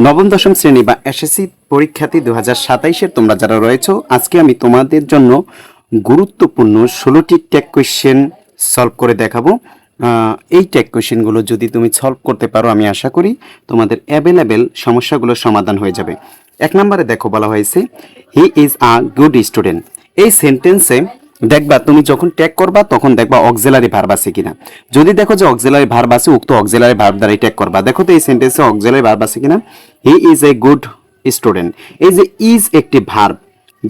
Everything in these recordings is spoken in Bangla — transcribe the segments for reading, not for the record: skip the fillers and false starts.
নবম দশম শ্রেণী বা এসএসসি পরীক্ষার্থী 2027-এর তোমরা যারা রয়েছো, আজকে আমি তোমাদের জন্য গুরুত্বপূর্ণ 16টি ট্যাগ কোয়েশ্চেন সলভ করে দেখাবো। এই ট্যাগ কোয়েশ্চেনগুলো যদি তুমি সলভ করতে পারো, আমি আশা করি তোমাদের অ্যাভেলেবেল সমস্যাগুলোর সমাধান হয়ে যাবে। 1 নম্বরে দেখো, বলা হয়েছে he is a good student. এই সেন্টেন্সে দেখবা তুমি যখন ট্যাগ করবা তখন দেখবা অক্সিলারি ভার্ব আছে কিনা। যদি দেখো যে অক্সিলারি ভার্ব আছে, উক্ত অক্সিলারি ভার্ব দ্বারাই ট্যাগ করবা। দেখো তো এই সেন্টেন্সে অক্সিলারি ভার্ব আছে কিনা। He is a good student, এই যে ইজ একটি ভার্ব,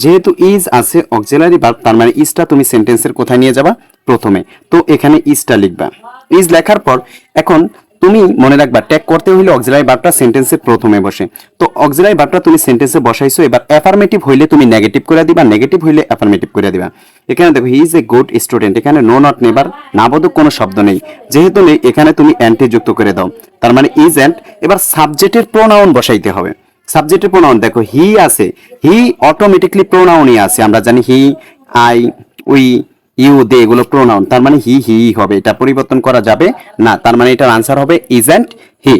যেহেতু ইজ আছে অক্সিলারি ভার্ব, তার মানে ইজটা তুমি সেন্টেন্সের কোথায় নিয়ে যাবা, প্রথমে। তো এখানে ইজটা লিখবা। ইজ লেখার পর এখন তুমি মনে রাখবা ট্যাগ করতে হইলে অক্সিলারি ভার্বটা সেন্টেন্সের প্রথমে বসে। তো অক্সিলারি ভার্বটা তুমি সেন্টেন্সে বসাইছো, এবার অ্যাফার্মেটিভ হইলে তুমি নেগেটিভ করে দিবা, নেগেটিভ হইলে অ্যাফার্মেটিভ করে দিবা। এখানে দেখো he is a good student, এখানে নো নট নেবার নাবোধক কোনো শব্দ নেই, যেহেতু নেই এখানে তুমি অ্যান্টি যুক্ত করে দাও, তার মানে ইজ অ্যান্ড। এবার সাবজেক্টের প্রোনাউন বসাইতে হবে। সাবজেক্টের প্রোনাউন দেখো হি আছে, হি অটোমেটিকলি প্রোনাউনই আছে, আমরা জানি হি, আই, উই, ইউ, দে এগুলো প্রোনাউন, তার মানে হি হি হবে, এটা পরিবর্তন করা যাবে না, তার মানে এটার আনসার হবে ইজ অ্যান্ড হি।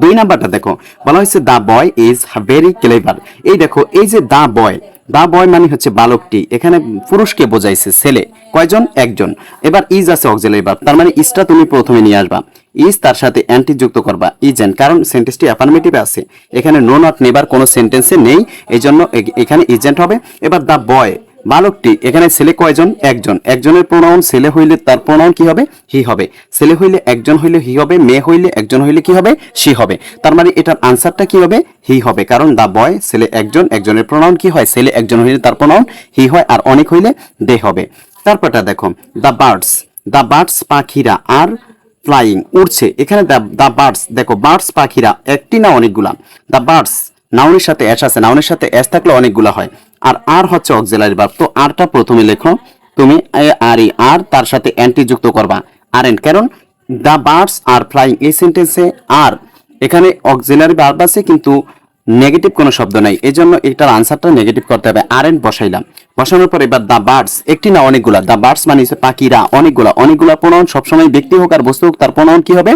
2 নাম্বারটা দেখো, বলা হয়েছে দা বয় ইজ ভেরি ক্লেভার। এই দেখো এই যে দা বয় মানে হচ্ছে বালকটি, এখানে পুরুষকে বোঝাইছে, ছেলে কয়জন, একজন। এবার ইজ আছে অক্সিলারি ভার্ব, তার মানে ইজটা তুমি প্রথমে নিয়ে আসবা, ইজ তার সাথে অ্যান্টি যুক্ত করবা ইজেন্ট, কারণ সেন্টেন্সটি অ্যাফার্মেটিভ আছে, এখানে নো নট নেবার কোনো সেন্টেন্সে নেই, এই জন্য এখানে ইজেন্ট হবে। এবার দা বয় বালকটি, এখানে ছেলে কয়জন, একজন, একজনের প্রোনাউন ছেলে হইলে তার প্রোনাউন কি হবে, হি হবে। ছেলে হইলে একজন হইলে হি হবে, মেয়ে হইলে একজন হইলে কি হবে, সি হবে। তার মানে এটার আনসারটা কি হবে, হি হবে, কারণ দা বয় ছেলে একজন, একজনের প্রোনাউন কি হয়, ছেলে একজন হইলে তার প্রোনাউন হি হয়, আর অনেক হইলে দে হবে। তারপরটা দেখো দা বার্ডস পাখিরা আর ফ্লাইং উড়ছে, এখানে দা বার্ডস দেখো, বার্ডস পাখিরা একটি না অনেকগুলা। দা বার্ডস নাউনের সাথে এস আছে, নাউনের সাথে এস থাকলে অনেকগুলা হয়, আর হচ্ছে অক্সিলারি ভার্ব, তো আরটা প্রথমে লেখো তুমি, আর তার সাথে অ্যান্টি যুক্ত করবা আর এন্ড, কারণ দা বার্ডস আর ফ্লাইং এই সেন্টেন্সে আর এখানে অক্সিলারি ভার্ব আছে কিন্তু নেগেটিভ কোনো শব্দ নাই, এই জন্য এটার আনসারটা নেগেটিভ করতে হবে, আর এন্ড বসাইলাম। বসানোর পর এবার দা বার্ডস একটি না অনেকগুলা, দা বার্ডস মানে হচ্ছে পাখিরা, অনেকগুলা প্রোনাউন সবসময় ব্যক্তি হোক আর বস্তু হোক, তার প্রোনাউন কি হবে,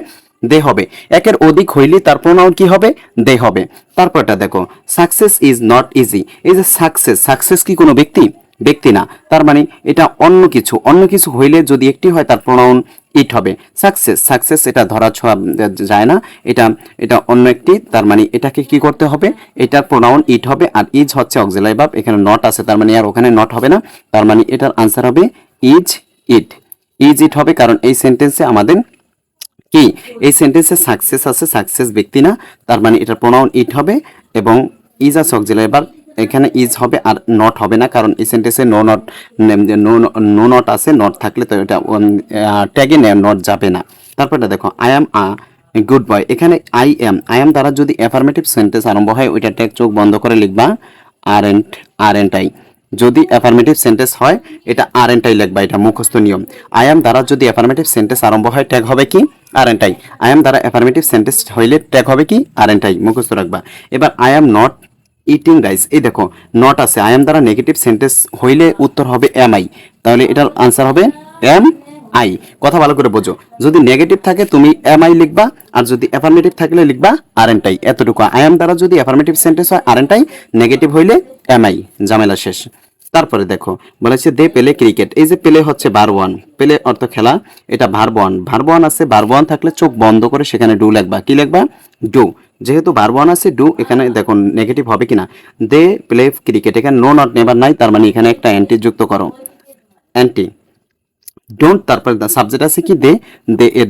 দে হবে। একের অধিক হইলে তার প্রোনাউন কি হবে, দে হবে। তারপরটা দেখো সাকসেস ইজ নট ইজি, এই যে সাকসেস কি কোনো ব্যক্তি না, তার মানে এটা অন্য কিছু হইলে যদি একটি হয় তার প্রোনাউন ইট হবে। সাকসেস এটা ধরা ছোঁয়া যায় না, এটা অন্য একটি, তার মানে এটাকে কি করতে হবে, এটার প্রোনাউন ইট হবে, আর ইজ হচ্ছে অক্সিলারি ভার্ব, এখানে নট আছে, তার মানে আর ওখানে নট হবে না, তার মানে এটার আনসার হবে ইজ ইট হবে, কারণ এই সেন্টেন্সে আমাদের কি, এই সেন্টেন্সে সাকসেস আছে, সাকসেস ব্যক্তি না, তার মানে এটা প্রোনাউন ইট হবে, এবং ইজ আছে অক্সিলারি ভার্ব, এখানে ইজ হবে আর নট হবে না, কারণ এই সেন্টেন্সে নো নট আছে, নট থাকলে তো এটা ট্যাগে নট যাবে না। তারপরটা দেখো I am a good boy, এখানে আই এম দ্বারা যদি অ্যাফার্মেটিভ সেন্টেন্স আরম্ভ হয়, ওইটা ট্যাগ চোখ বন্ধ করে লিখবা আর এন্ট আই। যদি অ্যাফার্মেটিভ সেন্টেন্স হয় এটা আর এন্ড আই লিখবা, এটা মুখস্থ নিয়ম। আই এম দ্বারা যদি অ্যাফার্মেটিভ সেন্টেন্স আরম্ভ হয় ট্যাগ হবে কি, আর এন্ড আই। আই এম দ্বারা অ্যাফার্মেটিভ সেন্টেন্স হইলে ট্যাগ হবে কি, আর এন্ড আই, মুখস্থ রাখবা। এবার I am not eating rice, এই দেখো নট আছে, আই এম দ্বারা নেগেটিভ সেন্টেন্স হইলে উত্তর হবে এম আই, তাহলে এটার আনসার হবে এম আই। কথা ভালো করে বোঝো, যদি নেগেটিভ থাকে তুমি এম আই লিখবা, আর যদি অ্যাফার্মেটিভ থাকলে লিখবা আর এন্ড আই, এতটুকু। আই এম দ্বারা যদি অ্যাফার্মেটিভ সেন্টেন্স হয় আর এন্ড আই, নেগেটিভ হইলে এম আই, ঝামেলা শেষ। তারপরে দেখো বলেছে দে প্লে ক্রিকেট, এই যে প্লে হচ্ছে ভার্ব 1, প্লে অর্থ খেলা, এটা ভার্ব 1 আছে, ভার্ব 1 থাকলে চোখ বন্ধ করে সেখানে ডু লিখবা, কি লিখবা, ডু। যেহেতু ভার্ব 1 আছে ডু, এখানে দেখো নেগেটিভ হবে কিনা, দে প্লে ক্রিকেট, এখানে নো নট নেভার নাই, তার মানে এখানে একটা অ্যান্টি যুক্ত করো, অ্যান্টি। ডোন্ট, তারপরে সাবজেক্ট আছে কি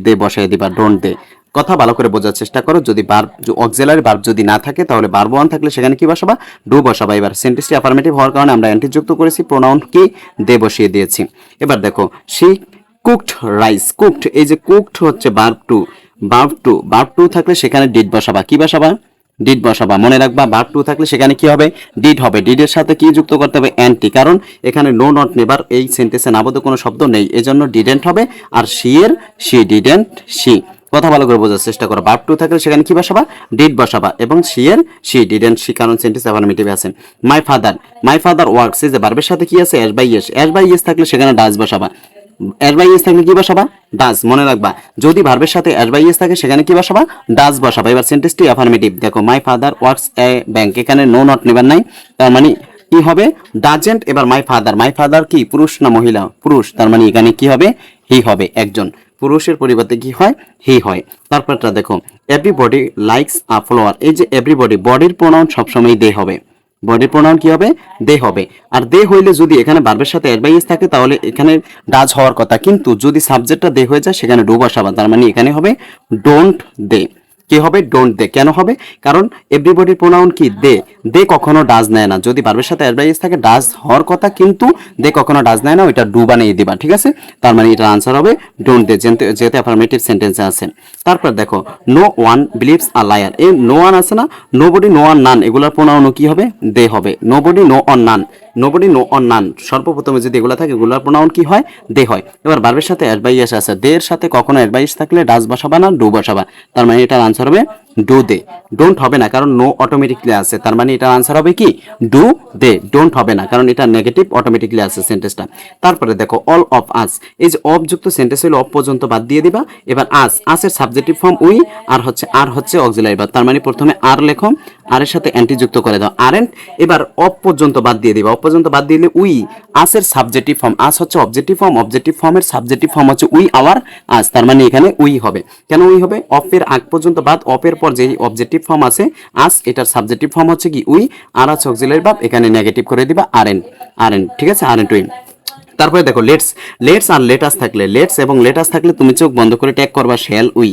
দে বসাই দিবা, ডোন্ট দে। কথা ভালো করে বোঝার চেষ্টা করো, যদি ভার্ব অক্সিলারি ভার্ব যদি না থাকে তাহলে ভার্ব 1 থাকলে সেখানে কি বসাবা, ডু বসাবা। এবার সেন্টেন্সটি অ্যাফার্মেটিভ হওয়ার কারণে আমরা অ্যান্টি যুক্ত করেছি, প্রোনাউন কি, দে বসিয়ে দিয়েছি। এবার দেখো শি কুকড রাইস, কুকড, এই যে কুকড হচ্ছে ভার্ব 2 থাকলে সেখানে ডিড বসাবা, কি বসাবা, ডিড বসাবা। মনে রাখবা ভার্ব 2 থাকলে সেখানে কি হবে, ডিড হবে, ডিডের সাথে কি যুক্ত করতে হবে, অ্যান্টি, কারণ এখানে নো নট নেভার এই সেন্টেন্সে নাবোধক কোনো শব্দ নেই, এজন্য ডিডেন্ট হবে, আর শি ডিডেন্ট শি। কথা ভালো করে বোঝার চেষ্টা করো, ভার্ব 2 থাকলে সেখানে কি বসাবা, ডিড বসাবা, এবং শি ডিডেন্ট শি, কারণ সেন্টেন্স অ্যাফার্মেটিভ আছে। মাই ফাদার ওয়ার্কস, এই যে ভার্বের সাথে কি আছে, এস বাই এস থাকলে সেখানে ডাজ বসাবা, এস বাই এস থাকলে কি বসাবা? ডাজ। মনে রাখবা, যদি ভার্বের সাথে এস বাই এস থাকে সেখানে কি বসাবা? ডাজ বসাবা। এবার সেন্টেন্সটি অ্যাফার্মেটিভ। দেখো my father works A bank, এখানে নো নট নেবার নাই, তার মানে কি হবে? ডাজেন্ট। এবার মাই ফাদার কি পুরুষ না মহিলা? পুরুষ, তার মানে এখানে কি হবে? হি হবে, একজন। পুরুষের পরিবর্তে কি হয়? হি হয়। তারপরটা দেখো এভরিবডি লাইকস আ ফ্লাওয়ার, এই যে এভরিবডি, বডির প্রোনাউন সবসময় দে হবে। বডির প্রোনাউন কি হবে? দে হবে। আর দে হইলে যদি এখানে ভার্বের সাথে এস বাই এস থাকে তাহলে এখানে ডাজ হওয়ার কথা, কিন্তু যদি সাবজেক্টটা দে হয়ে যায় সেখানে ডু বসাবা, তার মানে এখানে হবে ডোন্ট দে। কি হবে? ডোন্ট দে। কেন হবে? কারণ এভরিবডির প্রোনাউন কি? দে। দে কখনো ডাজ নেয় না, যদি ভার্বের সাথে এস বাই এস থাকে ডাজ হওয়ার কথা, কিন্তু দে কখনো ডাজ নেয় না, ওইটা ডু বানিয়ে দিবা, ঠিক আছে? তার মানে এটার আনসার হবে ডোন্ট দে, যেহেতু অ্যাফার্মেটিভ সেন্টেন্সে আছে। তারপর দেখো no one believes a liar, এই নো ওয়ান আছে না, নোবডি, নো ওয়ান, নান, এগুলোর প্রোনাউনও কি হবে? দে হবে। Nobody, no one none, nobody, no one none, সর্বপ্রথমে যদি এগুলো থাকে এগুলোর প্রোনাউন কি হয়? দে হয়। এবার ভার্বের সাথে এস বাই এস আছে, দের সাথে কখনো এস বাই এস থাকলে ডাজ বসাবা না, ডু বসাবা, তার মানে এটার আনসার হবে ডু দে। ডোন্ট হবে না, কারণ নো অটোমেটিকলি আছে, তার মানে এটার আনসার হবে কি? Do they. ডোন্ট হবে না, কারণ এটা নেগেটিভ অটোমেটিকলি আছে সেন্টেন্সটা। তারপরে দেখো অল অফ আস, এই যে অফ যুক্ত সেন্টেন্স হলো অফ পর্যন্ত বাদ দিয়ে দিবা। এবার আস, আসের সাবজেক্টিভ ফর্ম উই, আর হচ্ছে অক্সিলারি ভার্ব, তার মানে প্রথমে আর লেখো, আর এর সাথে অ্যান্টি যুক্ত করে দাও, আরেন্ট। এবার অফ পর্যন্ত বাদ দিয়ে দিবা, অফ পর্যন্ত বাদ দিলে উই, আসের সাবজেক্টিভ ফর্ম, আস হচ্ছে অবজেক্টিভ ফর্ম, অবজেক্টিভ ফর্মের সাবজেক্টিভ ফর্ম হচ্ছে উই আওয়ার আস, তার মানে এখানে উই হবে। কেন উই হবে? অফের আগ পর্যন্ত বাদ, অফের পর যে অবজেক্টিভ ফর্ম আছে আস, এটার সাবজেক্টিভ ফর্ম হচ্ছে কি? উই, আর আছে অক্সিলারি ভার্ব, এখানে নেগেটিভ করে দিবা আরেন্ট, ঠিক আছে? Aren't we. তারপরে দেখো লেটস আর লেটাস থাকলে, লেটস এবং লেটাস থাকলে তুমি চোখ বন্ধ করে ট্যাগ করবা শ্যাল উই,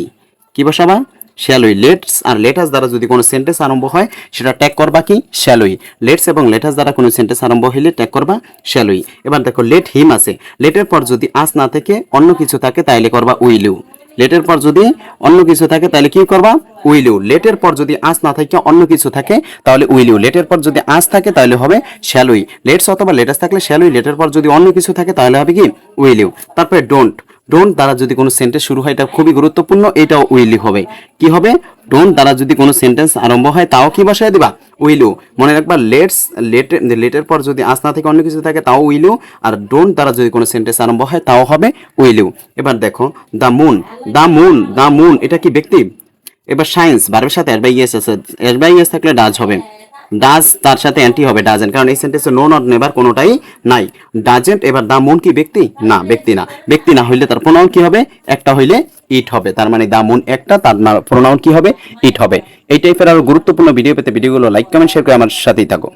কি বসাবা? Shall we. লেটস আর লেটাস দ্বারা যদি কোনো সেন্টেন্স আরম্ভ হয় সেটা ট্যাগ করবা কি? Shall we. লেটস এবং লেটাস দ্বারা কোনো সেন্টেন্স আরম্ভ হইলে ট্যাগ করবা শ্যাল উই। এবার দেখো লেট হিম আছে, লেটের পর যদি আস না থেকে অন্য কিছু থাকে তাইলে করবা উইল ইউ। লেটের পর যদি অন্য কিছু থাকে তাহলে কি করবা? Will you. লেটের পর যদি আস না থাকে অন্য কিছু থাকে তাহলে উইল ইউ। লেটের পর যদি আস থাকে তাহলে হবে শ্যাল উই। লেটস অথবা লেটাস থাকলে শ্যাল উই, লেটের পর যদি অন্য কিছু থাকে তাহলে হবে কি? Will you. তারপরে ডোন্ট দ্বারা যদি কোনো সেন্টেন্স শুরু হয়, এটা খুবই গুরুত্বপূর্ণ, এটাও উইল ইউ হবে। কি হবে? ডোন্ট দ্বারা যদি কোনো সেন্টেন্স আরম্ভ হয় তাও কি বসায় দিবা? Will you. মনে রাখবা লেটের পর যদি আস না থেকে অন্য কিছু থাকে তাও উইল ইউ, আর ডোন্ট দ্বারা যদি কোনো সেন্টেন্স আরম্ভ হয় তাও হবে উইল ইউ। এবার দেখো দ্য মুন, এটা কি ব্যক্তি? এবার সায়েন্স, ভার্বের সাথে এস বাই এস আছে, এস বাই এস থাকলে ডাজ হবে, ডাজ তার সাথে অ্যান্টি হবে ডাজেন্ট, কারণ এই সেন্টেন্সে নো নট নেভার কোনোটাই নাই, ডাজেন্ট। এবার দা মুন কি ব্যক্তি? না, ব্যক্তি না হইলে তার প্রোনাউন কি হবে? একটা হইলে ইট হবে, তার মানে দা মুন একটা, তার প্রোনাউন কি হবে? ইট হবে। এই টাইপের আরো গুরুত্বপূর্ণ ভিডিও পেতে ভিডিওগুলো লাইক কমেন্ট শেয়ার করে আমার সাথেই থাকো।